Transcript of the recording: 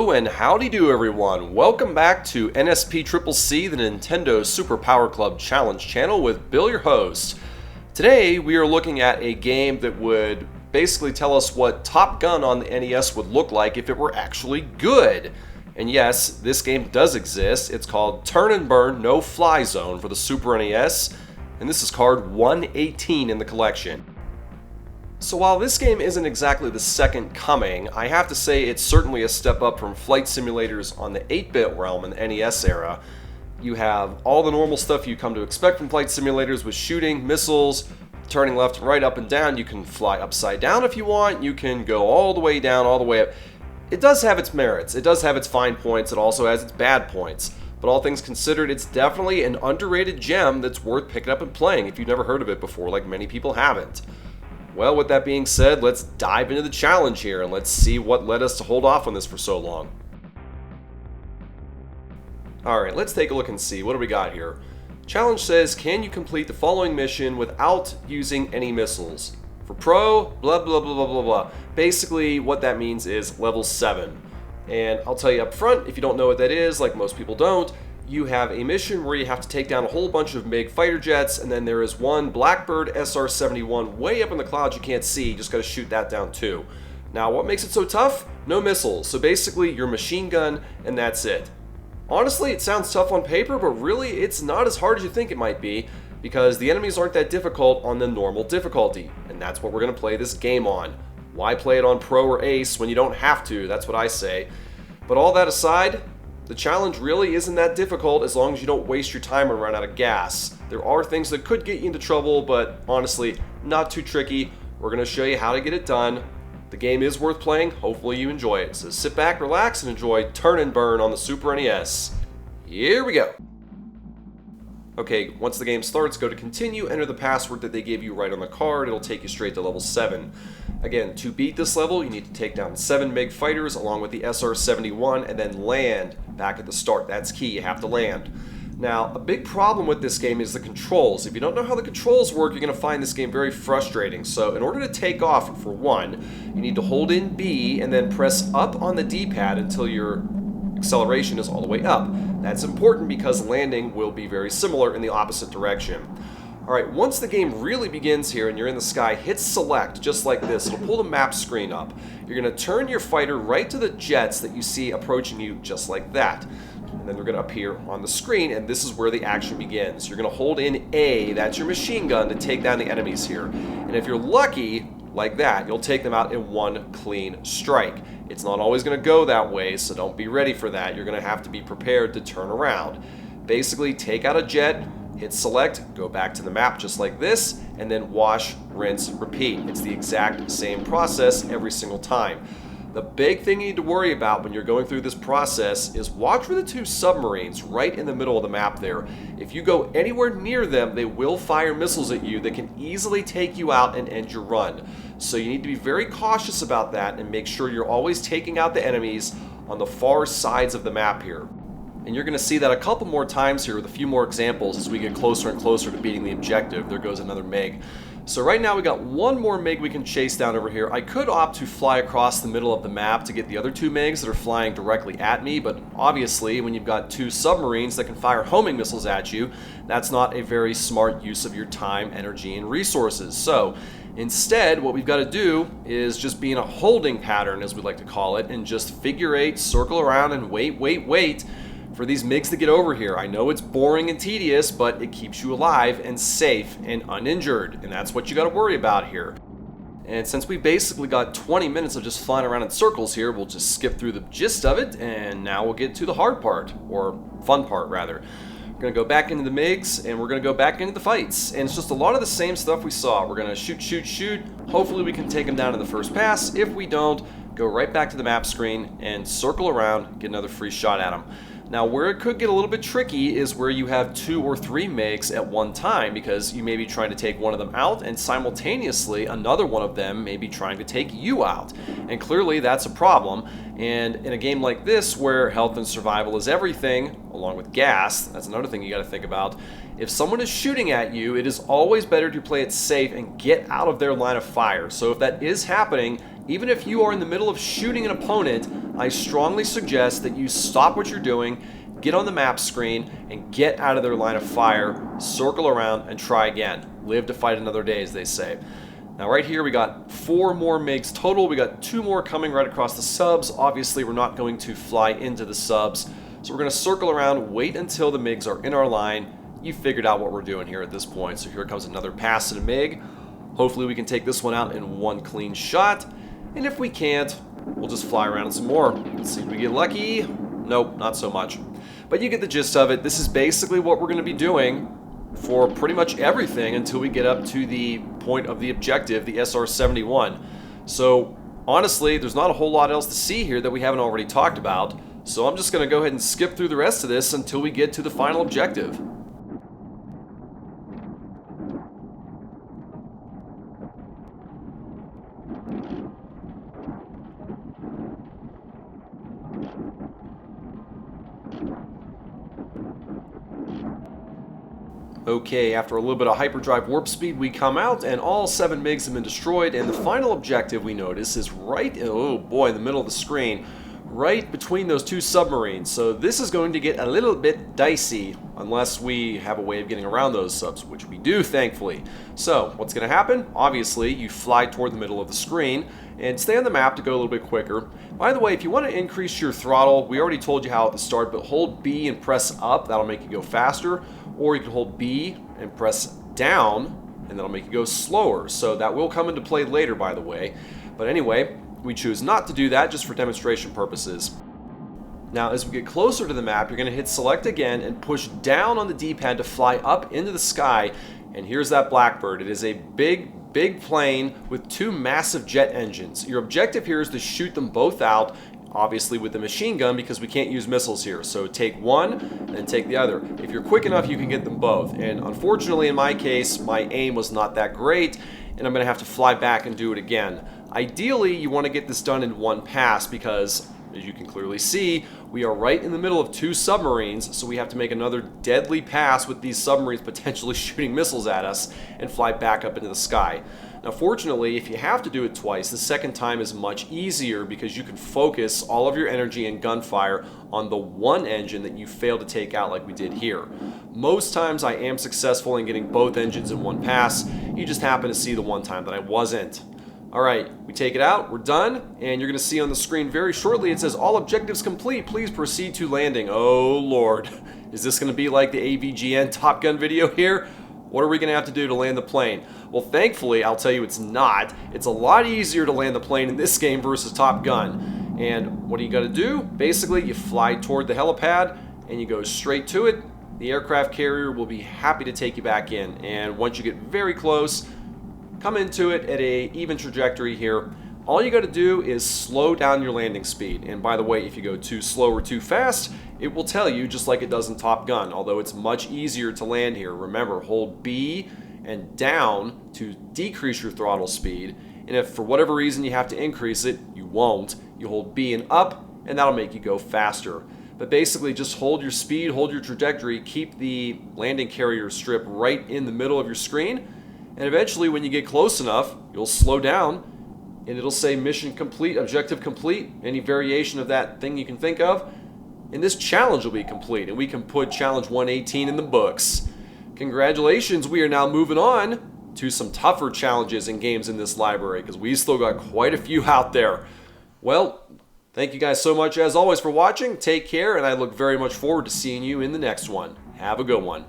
Hello and howdy do everyone. Welcome back to NSPCCC, the Nintendo Super Power Club Challenge channel with Bill, your host. Today we are looking at a game that would basically tell us what Top Gun on the NES would look like if it were actually good. And yes, this game does exist. It's called Turn and Burn No Fly Zone for the Super NES, and this is card 118 in the collection. So while this game isn't exactly the second coming, I have to say it's certainly a step up from flight simulators on the 8-bit realm in the NES era. You have all the normal stuff you come to expect from flight simulators with shooting, missiles, turning left and right, up and down. You can fly upside down if you want, you can go all the way down, all the way up. It does have its merits, it does have its fine points, it also has its bad points. But all things considered, it's definitely an underrated gem that's worth picking up and playing if you've never heard of it before, like many people haven't. Well, with that being said, let's dive into the challenge here and let's see what led us to hold off on this for so long. Alright, let's take a look and see. What do we got here? Challenge says, can you complete the following mission without using any missiles? For pro, blah blah blah blah blah blah. Basically, what that means is level 7. And I'll tell you up front, if you don't know what that is, like most people don't, you have a mission where you have to take down a whole bunch of MiG fighter jets, and then there is one Blackbird SR71 way up in the clouds you can't see. You just got to shoot that down too. Now, what makes it so tough? No missiles. So basically, your machine gun, and that's it. Honestly, it sounds tough on paper, but really, it's not as hard as you think it might be, because the enemies aren't that difficult on the normal difficulty, and that's what we're going to play this game on. Why play it on Pro or Ace when you don't have to? That's what I say. But all that aside, the challenge really isn't that difficult as long as you don't waste your time and run out of gas. There are things that could get you into trouble, but honestly, not too tricky. We're going to show you how to get it done. The game is worth playing. Hopefully you enjoy it. So sit back, relax, and enjoy Turn and Burn on the Super NES. Here we go. Okay, once the game starts, go to continue, enter the password that they gave you right on the card. It'll take you straight to level 7. Again, to beat this level, you need to take down 7 MiG fighters along with the SR71 and then land back at the start. That's key, you have to land. Now, a big problem with this game is the controls. If you don't know how the controls work, you're going to find this game very frustrating. So in order to take off, for one, you need to hold in B and then press up on the D-pad until your acceleration is all the way up. That's important because landing will be very similar in the opposite direction. Alright, once the game really begins here and you're in the sky, hit select just like this. It'll pull the map screen up. You're going to turn your fighter right to the jets that you see approaching you just like that. And then they're going to appear on the screen, and this is where the action begins. You're going to hold in A, that's your machine gun, to take down the enemies here. And if you're lucky, like that, you'll take them out in one clean strike. It's not always going to go that way, so don't be ready for that. You're going to have to be prepared to turn around. Basically, take out a jet, hit select, go back to the map just like this, and then wash, rinse, repeat. It's the exact same process every single time. The big thing you need to worry about when you're going through this process is watch for the 2 submarines right in the middle of the map there. If you go anywhere near them, they will fire missiles at you that can easily take you out and end your run. So you need to be very cautious about that and make sure you're always taking out the enemies on the far sides of the map here. And you're going to see that a couple more times here with a few more examples as we get closer and closer to beating the objective. There goes another MiG. So right now we got one more MiG we can chase down over here. I could opt to fly across the middle of the map to get the other 2 MiGs that are flying directly at me, but obviously when you've got 2 submarines that can fire homing missiles at you, that's not a very smart use of your time, energy, and resources. So instead, what we've got to do is just be in a holding pattern, as we like to call it, and just figure 8, circle around, and wait for these MiGs to get over here. I know it's boring and tedious, but it keeps you alive and safe and uninjured, and that's what you got to worry about here. And since we basically got 20 minutes of just flying around in circles here, we'll just skip through the gist of it, and now we'll get to the hard part, or fun part rather. We're going to go back into the MiGs, and we're going to go back into the fights. And it's just a lot of the same stuff we saw. We're going to shoot. Hopefully we can take them down in the first pass. If we don't, go right back to the map screen and circle around, get another free shot at them. Now, where it could get a little bit tricky is where you have 2 or 3 MiGs at one time, because you may be trying to take one of them out, and simultaneously another one of them may be trying to take you out. And clearly that's a problem. And in a game like this, where health and survival is everything, along with gas, that's another thing you got to think about. If someone is shooting at you, it is always better to play it safe and get out of their line of fire. So if that is happening, Even if you are in the middle of shooting an opponent, I strongly suggest that you stop what you're doing, get on the map screen, and get out of their line of fire, circle around, and try again. Live to fight another day, as they say. Now right here we got 4 more MiGs total. We got 2 more coming right across the subs. Obviously we're not going to fly into the subs. So we're going to circle around, wait until the MiGs are in our line. You figured out what we're doing here at this point. So here comes another pass to the MiG. Hopefully we can take this one out in one clean shot. And if we can't, we'll just fly around some more. Let's see if we get lucky. Nope, not so much. But you get the gist of it. This is basically what we're going to be doing for pretty much everything until we get up to the point of the objective, the SR71. So honestly, there's not a whole lot else to see here that we haven't already talked about. So I'm just going to go ahead and skip through the rest of this until we get to the final objective. Okay, after a little bit of hyperdrive warp speed, we come out and all 7 MiGs have been destroyed, and the final objective we notice is right, oh boy, in the middle of the screen, right between those 2 submarines. So this is going to get a little bit dicey unless we have a way of getting around those subs, which we do, thankfully. So what's going to happen? Obviously, you fly toward the middle of the screen and stay on the map to go a little bit quicker. By the way, if you want to increase your throttle, we already told you how at the start, but hold B and press up, that'll make you go faster. Or you can hold B and press down, and that'll make you go slower. So that will come into play later, by the way. But anyway, we choose not to do that just for demonstration purposes. Now, as we get closer to the map, you're going to hit select again and push down on the D-pad to fly up into the sky. And here's that Blackbird. It is a big plane with 2 massive jet engines. Your objective here is to shoot them both out, obviously with the machine gun, because we can't use missiles here. So take one and then take the other. If you're quick enough, you can get them both. And unfortunately, in my case, my aim was not that great, and I'm going to have to fly back and do it again. Ideally, you want to get this done in one pass because, as you can clearly see, we are right in the middle of 2 submarines, so we have to make another deadly pass with these submarines potentially shooting missiles at us and fly back up into the sky. Now fortunately, if you have to do it twice, the second time is much easier because you can focus all of your energy and gunfire on the one engine that you failed to take out like we did here. Most times I am successful in getting both engines in one pass. You just happen to see the one time that I wasn't. Alright, we take it out, we're done, and you're going to see on the screen very shortly it says all objectives complete, please proceed to landing. Oh lord, is this going to be like the AVGN Top Gun video here? What are we going to have to do to land the plane? Well, thankfully, I'll tell you it's not. It's a lot easier to land the plane in this game versus Top Gun. And what do you got to do? Basically, you fly toward the helipad and you go straight to it. The aircraft carrier will be happy to take you back in. And once you get very close, come into it at an even trajectory here. All you got to do is slow down your landing speed. And by the way, if you go too slow or too fast, it will tell you just like it does in Top Gun, although it's much easier to land here. Remember, hold B and down to decrease your throttle speed. And if for whatever reason you have to increase it, you won't. You hold B and up, and that'll make you go faster. But basically, just hold your speed, hold your trajectory, keep the landing carrier strip right in the middle of your screen, and eventually when you get close enough, you'll slow down, and it'll say mission complete, objective complete, any variation of that thing you can think of, and this challenge will be complete, and we can put challenge 118 in the books. Congratulations, we are now moving on to some tougher challenges and games in this library, because we still got quite a few out there. Well, thank you guys so much as always for watching, take care, and I look very much forward to seeing you in the next one. Have a good one.